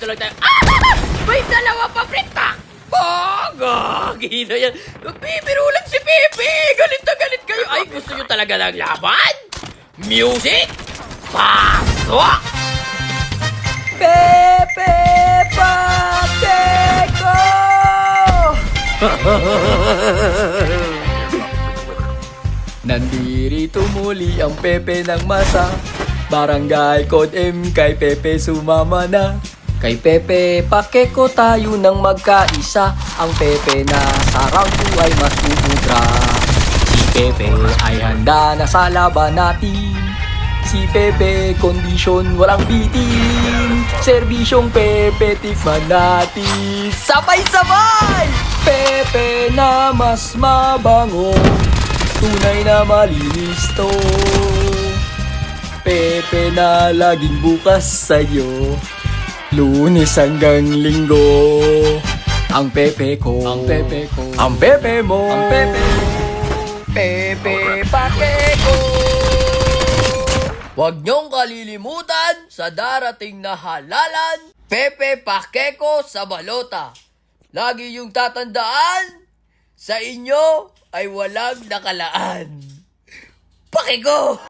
dito lang tayo. Ah! May dalawa pa, pre. Takbo! Gagi na yan. Nagbibiro lang si Pepe. Galit na galit kayo. Ay, gusto nyo talaga ng laban? Music! Pasok! Pepe Pacheco! Nandirito muli ang Pepe ng masa. Barangay Code M kay Pepe sumama na. Kay Pepe Pacheco tayo nang magkaisa. Ang Pepe na sa round 2 ay mas ubra. Si Pepe ay handa na sa laban natin. Si Pepe kondisyon walang bitin. Serbisyong Pepe tikman natin. Sabay-sabay! Pepe na mas mabango. Tunay na malinis to. Pepe na laging bukas sa'yo. Lunes hanggang Linggo. Ang Pepe ko. Ang Pepe ko. Ang Pepe mo. Ang Pepe. Pepe Pacheco. Huwag niyong kalilimutan sa darating na halalan. Pepe Pacheco sa balota. Lagi yung tatandaan, sa inyo ay walang nakalaan. Pacheco!